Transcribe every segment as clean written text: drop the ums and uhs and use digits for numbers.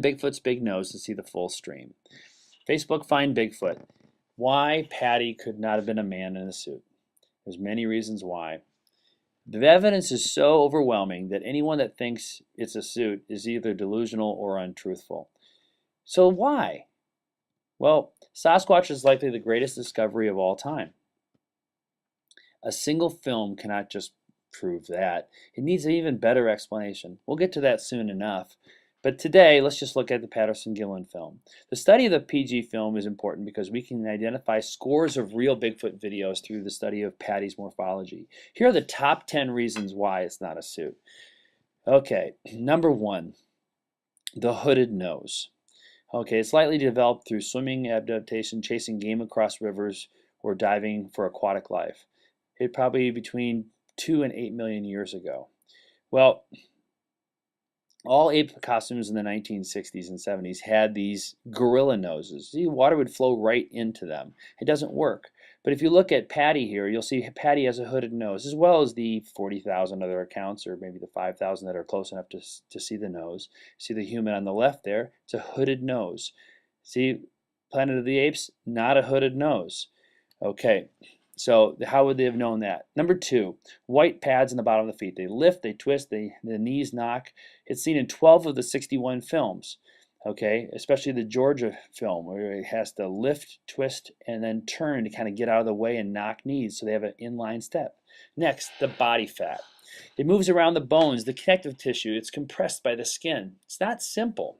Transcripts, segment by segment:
Bigfoot's big nose to see the full stream. Facebook find Bigfoot. Why Patty could not have been a man in a suit. There's many reasons why. The evidence is so overwhelming that anyone that thinks it's a suit is either delusional or untruthful. So why? Well, Sasquatch is likely the greatest discovery of all time. A single film cannot just prove that. It needs an even better explanation. We'll get to that soon enough. But today, let's just look at the Patterson-Gillen film. The study of the PG film is important because we can identify scores of real Bigfoot videos through the study of Patty's morphology. Here are the top 10 reasons why it's not a suit. Okay, number 1, the hooded nose. Okay, it's likely developed through swimming adaptation, chasing game across rivers, or diving for aquatic life. It probably between 2 and 8 million years ago. Well, all ape costumes in the 1960s and 70s had these gorilla noses. See, water would flow right into them. It doesn't work. But if you look at Patty here, you'll see Patty has a hooded nose, as well as the 40,000 other accounts, or maybe the 5,000 that are close enough to see the nose. See the human on the left there? It's a hooded nose. See, Planet of the Apes, not a hooded nose. Okay, so how would they have known that? Number 2, white pads in the bottom of the feet. They lift, they twist, the knees knock. It's seen in 12 of the 61 films, okay, especially the Georgia film, where it has to lift, twist, and then turn to kind of get out of the way and knock knees so they have an inline step. Next, the body fat. It moves around the bones, the connective tissue. It's compressed by the skin. It's not simple.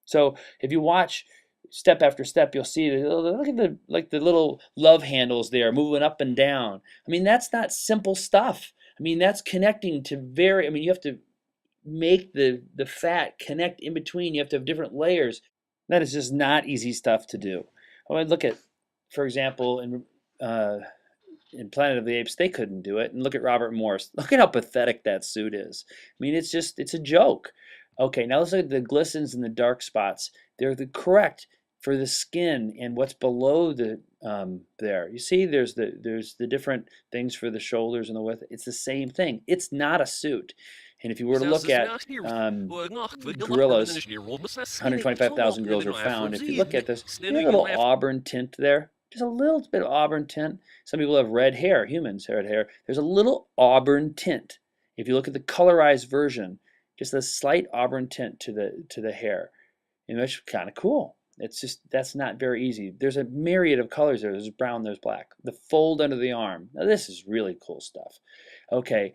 So if you watch step after step, you'll see, look at the little love handles there moving up and down. I mean, that's not simple stuff. I mean, that's connecting to you have to make the fat connect in between. You have to have different layers. That is just not easy stuff to do. I mean, look at, for example, in Planet of the Apes, they couldn't do it. And look at Robert Morris. Look at how pathetic that suit is. I mean, it's a joke. Okay, now let's look at the glistens and the dark spots. They're correct for the skin and what's below the there. You see, there's the different things for the shoulders and the width. It's the same thing. It's not a suit. And if you were to look at gorillas, 125,000 gorillas were found. If you look at this, you have a little auburn tint there. Just a little bit of auburn tint. Some people have red hair. Humans have red hair. There's a little auburn tint. If you look at the colorized version, just a slight auburn tint to the hair. And that's kind of cool. It's just, that's not very easy. There's a myriad of colors there. There's brown, there's black. The fold under the arm. Now this is really cool stuff. Okay,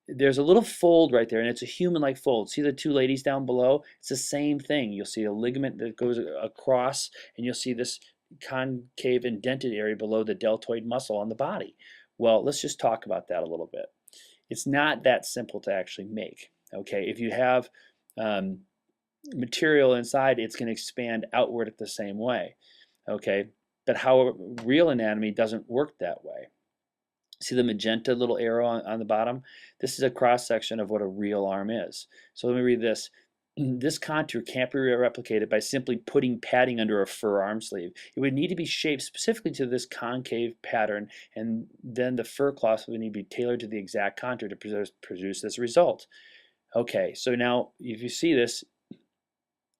there's a little fold right there, and it's a human-like fold. See the two ladies down below? It's the same thing. You'll see a ligament that goes across, and you'll see this concave indented area below the deltoid muscle on the body. Well, let's just talk about that a little bit. It's not that simple to actually make. Okay, if you have material inside, it's going to expand outward at the same way. Okay, but how real anatomy doesn't work that way. See the magenta little arrow on the bottom? This is a cross section of what a real arm is. So let me read this. This contour can't be replicated by simply putting padding under a fur arm sleeve. It would need to be shaped specifically to this concave pattern, and then the fur cloth would need to be tailored to the exact contour to produce this result. Okay, so now if you see this,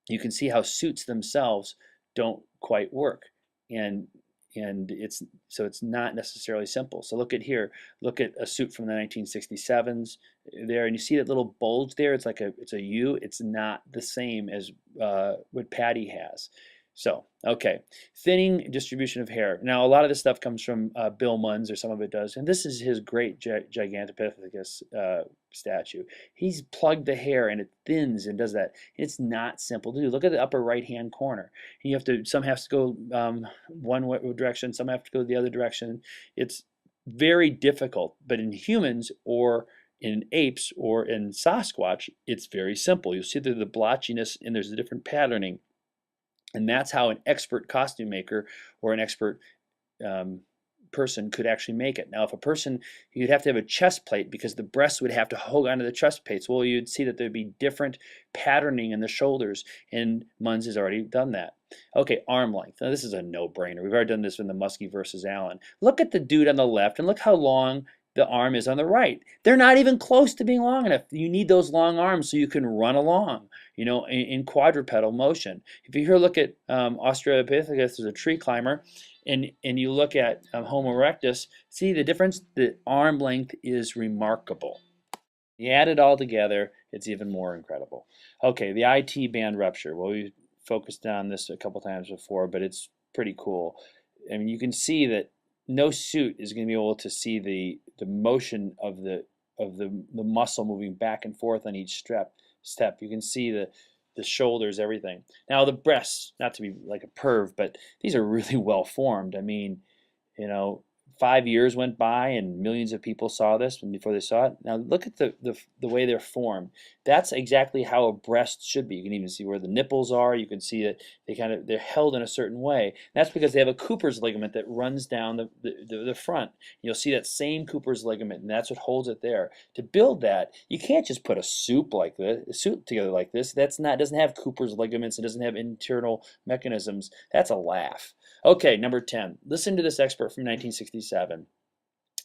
you can see how suits themselves don't quite work, and it's not necessarily simple. So look at here, look at a suit from the 1967s there, and you see that little bulge there. It's a U. It's not the same as what Patty has. So okay, thinning distribution of hair. Now a lot of this stuff comes from Bill Munns, or some of it does, and this is his great Gigantopithecus statue. He's plugged the hair and it thins and does that. It's not simple to do. Look at the upper right hand corner. You have to, some have to go one direction, some have to go the other direction. It's very difficult, but in humans or in apes or in Sasquatch, it's very simple. You'll see the blotchiness, and there's a different patterning. And that's how an expert costume maker or an expert person could actually make it. Now, if a person, you'd have to have a chest plate because the breasts would have to hold onto the chest plates. Well, you'd see that there'd be different patterning in the shoulders, and Munns has already done that. Okay, arm length. Now, this is a no-brainer. We've already done this in the Muskie versus Allen. Look at the dude on the left, and look how long the arm is on the right. They're not even close to being long enough. You need those long arms so you can run along, in quadrupedal motion. If you here look at Australopithecus, there's a tree climber, and you look at Homo erectus, see the difference? The arm length is remarkable. You add it all together, it's even more incredible. Okay, the IT band rupture. Well, we focused on this a couple times before, but it's pretty cool. I mean, you can see that no suit is going to be able to see the motion of the muscle moving back and forth on each step. You can see the shoulders, everything. Now the breasts, not to be like a perv, but these are really well formed. I mean, 5 years went by and millions of people saw this before they saw it. Now look at the way they're formed. That's exactly how a breast should be. You can even see where the nipples are. You can see that they're held in a certain way. And that's because they have a Cooper's ligament that runs down the front. You'll see that same Cooper's ligament, and that's what holds it there. To build that, you can't just put a suit together like this. It doesn't have Cooper's ligaments. It doesn't have internal mechanisms. That's a laugh. Okay, number 10. Listen to this expert from 1967.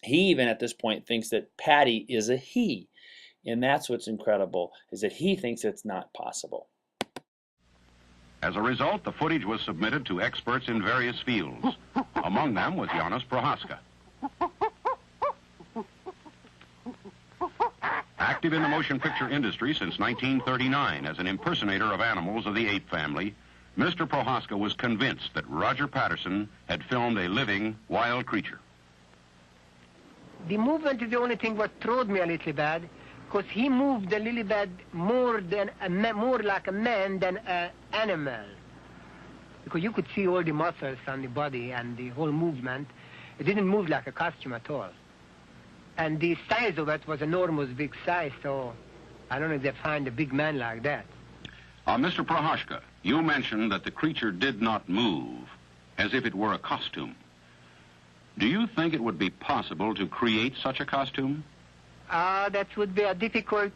He even at this point thinks that Patty is a he. And that's what's incredible, is that he thinks it's not possible. As a result, the footage was submitted to experts in various fields. Among them was Janis Prohaska. Active in the motion picture industry since 1939 as an impersonator of animals of the ape family, Mr. Prohaska was convinced that Roger Patterson had filmed a living, wild creature. The movement is the only thing what throwed me a little bad, because he moved a little bit more like a man than an animal. Because you could see all the muscles on the body and the whole movement. It didn't move like a costume at all. And the size of it was enormous big size, so I don't know if they find a big man like that. Mr. Prohaska, you mentioned that the creature did not move, as if it were a costume. Do you think it would be possible to create such a costume? That would be a difficult...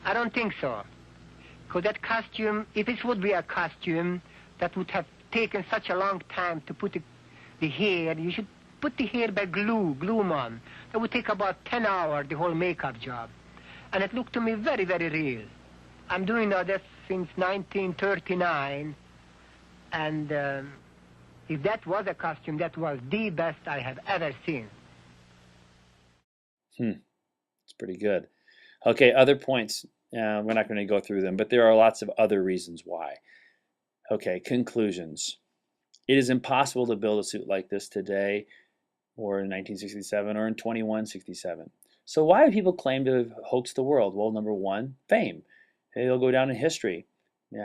I don't think so. Because that costume, if it would be a costume, that would have taken such a long time to put the hair. You should put the hair by glue them on. That would take about 10 hours, the whole makeup job. And it looked to me very, very real. I'm doing this since 1939, and if that was a costume, that was the best I have ever seen. It's pretty good. Okay, other points. We're not going to go through them, but there are lots of other reasons why. Okay, conclusions. It is impossible to build a suit like this today, or in 1967, or in 2167. So why do people claim to have hoaxed the world? Well, number one, fame. They'll go down in history.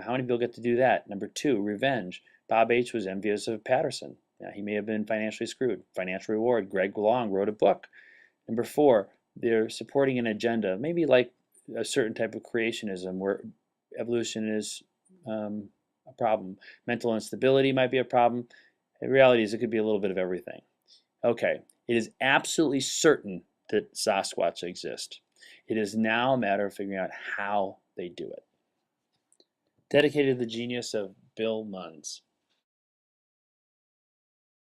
How many people get to do that? Number two, revenge. Bob H. was envious of Patterson. He may have been financially screwed. Financial reward. Greg Long wrote a book. Number four, they're supporting an agenda, maybe like a certain type of creationism where evolution is a problem. Mental instability might be a problem. The reality is it could be a little bit of everything. Okay, it is absolutely certain that Sasquatch exist. It is now a matter of figuring out how they do it. Dedicated to the genius of Bill Munns.